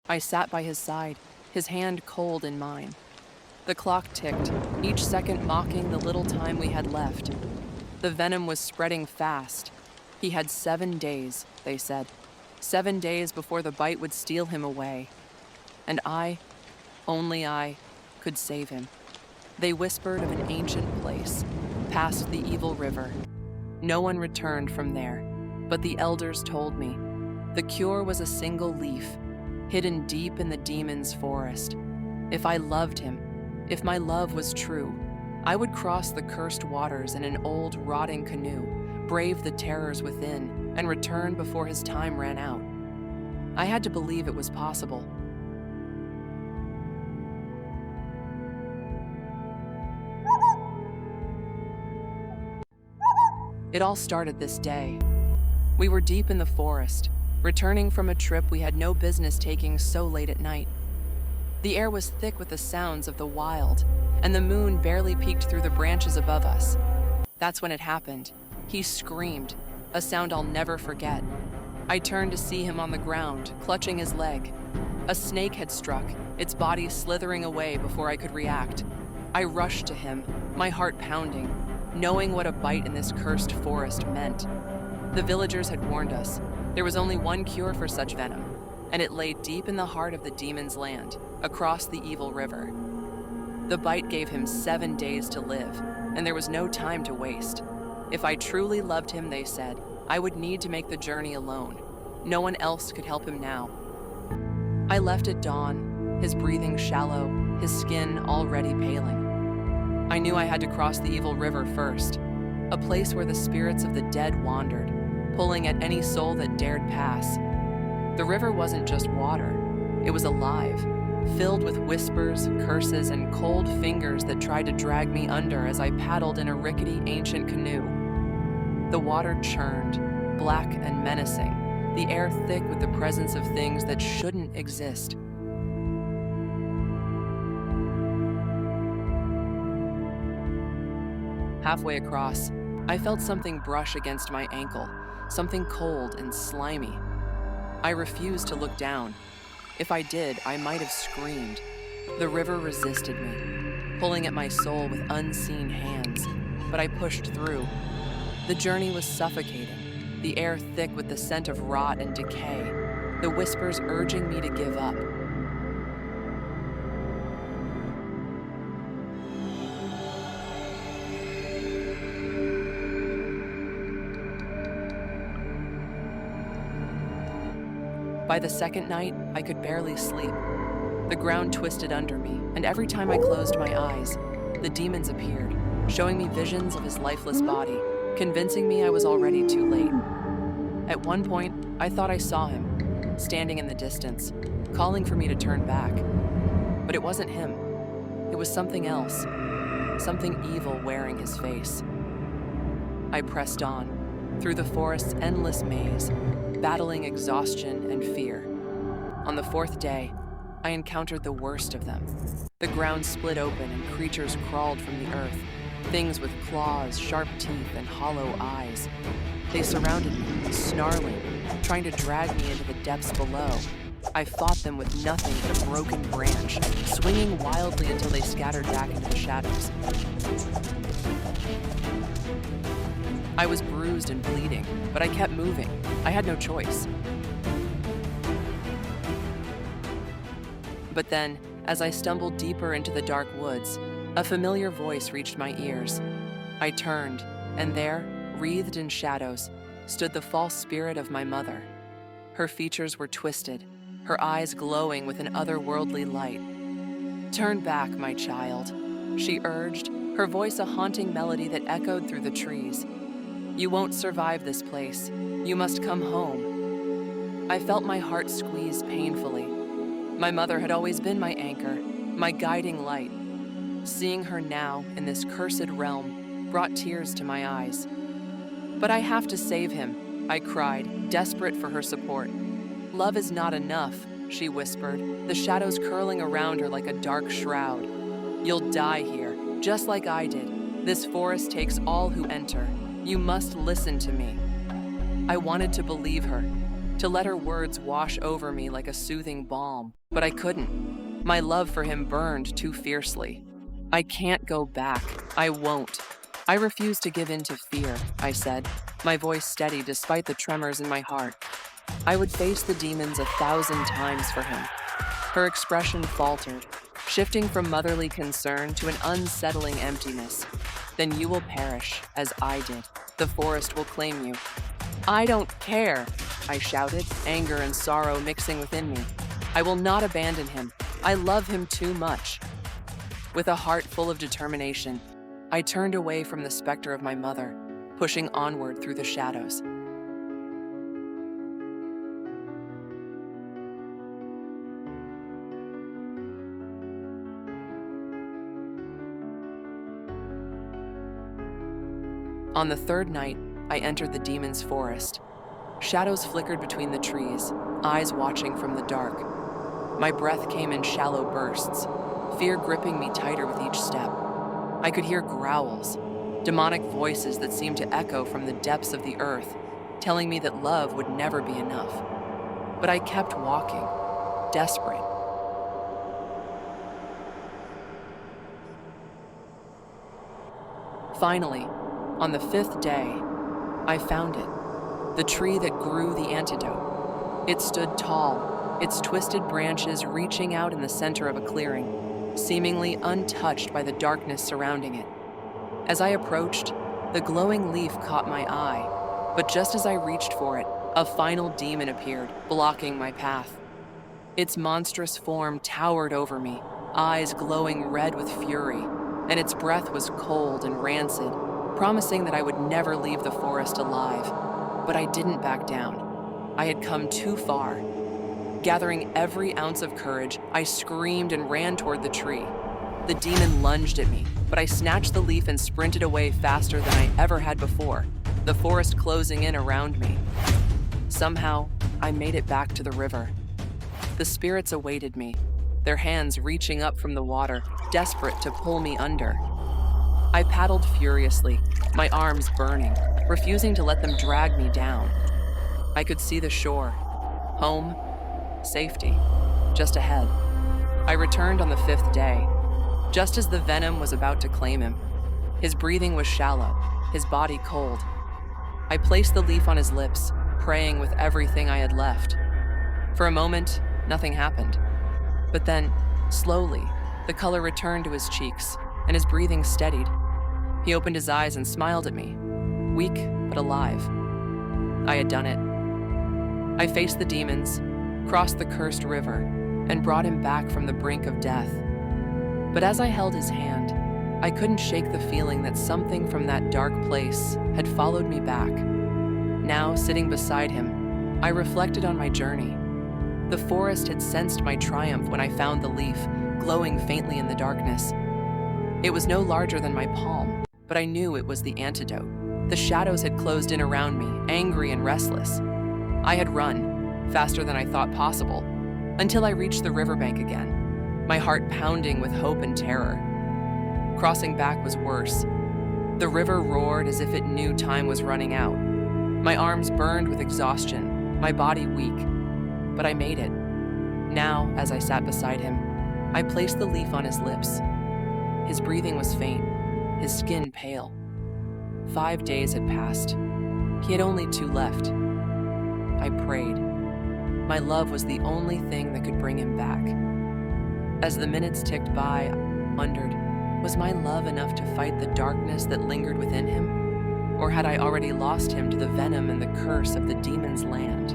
I sat by his side, his hand cold in mine. The clock ticked, each second mocking the little time we had left. The venom was spreading fast. He had 7 days, they said. 7 days before the bite would steal him away. And I, only I, could save him. They whispered of an ancient place, past the evil river. No one returned from there, but the elders told me. The cure was a single leaf, hidden deep in the demon's forest. If I loved him, if my love was true, I would cross the cursed waters in an old, rotting canoe, brave the terrors within, and return before his time ran out. I had to believe it was possible. It all started this day. We were deep in the forest, returning from a trip we had no business taking so late at night. The air was thick with the sounds of the wild, and the moon barely peeked through the branches above us. That's when it happened. He screamed, a sound I'll never forget. I turned to see him on the ground, clutching his leg. A snake had struck, its body slithering away before I could react. I rushed to him, my heart pounding, knowing what a bite in this cursed forest meant. The villagers had warned us. There was only one cure for such venom, and it lay deep in the heart of the demon's land, across the evil river. The bite gave him 7 days to live, and there was no time to waste. If I truly loved him, they said, I would need to make the journey alone. No one else could help him now. I left at dawn, his breathing shallow, his skin already paling. I knew I had to cross the evil river first, a place where the spirits of the dead wandered, pulling at any soul that dared pass. The river wasn't just water, it was alive, filled with whispers, curses, and cold fingers that tried to drag me under as I paddled in a rickety ancient canoe. The water churned, black and menacing, the air thick with the presence of things that shouldn't exist. Halfway across, I felt something brush against my ankle, something cold and slimy. I refused to look down. If I did, I might have screamed. The river resisted me, pulling at my soul with unseen hands, but I pushed through. The journey was suffocating, the air thick with the scent of rot and decay, the whispers urging me to give up. By the second night, I could barely sleep. The ground twisted under me, and every time I closed my eyes, the demons appeared, showing me visions of his lifeless body, convincing me I was already too late. At one point, I thought I saw him, standing in the distance, calling for me to turn back. But it wasn't him. It was something else, something evil wearing his face. I pressed on, through the forest's endless maze, battling exhaustion and fear. On the 4th day, I encountered the worst of them. The ground split open and creatures crawled from the earth, things with claws, sharp teeth, and hollow eyes. They surrounded me, snarling, trying to drag me into the depths below. I fought them with nothing but a broken branch, swinging wildly until they scattered back into the shadows. I was bruised and bleeding, but I kept moving. I had no choice. But then, as I stumbled deeper into the dark woods, a familiar voice reached my ears. I turned, and there, wreathed in shadows, stood the false spirit of my mother. Her features were twisted, her eyes glowing with an otherworldly light. "Turn back, my child," she urged, her voice a haunting melody that echoed through the trees. "You won't survive this place. You must come home." I felt my heart squeeze painfully. My mother had always been my anchor, my guiding light. Seeing her now in this cursed realm brought tears to my eyes. "But I have to save him," I cried, desperate for her support. "Love is not enough," she whispered, the shadows curling around her like a dark shroud. "You'll die here, just like I did. This forest takes all who enter. You must listen to me." I wanted to believe her, to let her words wash over me like a soothing balm, but I couldn't. My love for him burned too fiercely. I can't go back. I won't. I refuse to give in to fear, I said, my voice steady despite the tremors in my heart. I would face the demons 1,000 times for him. Her expression faltered, shifting from motherly concern to an unsettling emptiness. Then you will perish, as I did. The forest will claim you. I don't care, I shouted, anger and sorrow mixing within me. I will not abandon him. I love him too much. With a heart full of determination, I turned away from the specter of my mother, pushing onward through the shadows. On the third night, I entered the demon's forest. Shadows flickered between the trees, eyes watching from the dark. My breath came in shallow bursts, fear gripping me tighter with each step. I could hear growls, demonic voices that seemed to echo from the depths of the earth, telling me that love would never be enough. But I kept walking, desperate. Finally, on the 5th day, I found it, the tree that grew the antidote. It stood tall, its twisted branches reaching out in the center of a clearing, seemingly untouched by the darkness surrounding it. As I approached, the glowing leaf caught my eye, but just as I reached for it, a final demon appeared, blocking my path. Its monstrous form towered over me, eyes glowing red with fury, and its breath was cold and rancid, promising that I would never leave the forest alive. But I didn't back down. I had come too far. Gathering every ounce of courage, I screamed and ran toward the tree. The demon lunged at me, but I snatched the leaf and sprinted away faster than I ever had before, the forest closing in around me. Somehow, I made it back to the river. The spirits awaited me, their hands reaching up from the water, desperate to pull me under. I paddled furiously, my arms burning, refusing to let them drag me down. I could see the shore, home, safety, just ahead. I returned on the 5th day, just as the venom was about to claim him. His breathing was shallow, his body cold. I placed the leaf on his lips, praying with everything I had left. For a moment, nothing happened. But then, slowly, the color returned to his cheeks, and his breathing steadied. He opened his eyes and smiled at me, weak but alive. I had done it. I faced the demons, crossed the cursed river, and brought him back from the brink of death. But as I held his hand, I couldn't shake the feeling that something from that dark place had followed me back. Now, sitting beside him, I reflected on my journey. The forest had sensed my triumph when I found the leaf, glowing faintly in the darkness. It was no larger than my palm, but I knew it was the antidote. The shadows had closed in around me, angry and restless. I had run, faster than I thought possible, until I reached the riverbank again, my heart pounding with hope and terror. Crossing back was worse. The river roared as if it knew time was running out. My arms burned with exhaustion, my body weak, but I made it. Now, as I sat beside him, I placed the leaf on his lips. His breathing was faint, his skin pale. 5 days had passed. He had only 2 left. I prayed. My love was the only thing that could bring him back. As the minutes ticked by, I wondered, was my love enough to fight the darkness that lingered within him? Or had I already lost him to the venom and the curse of the demon's land?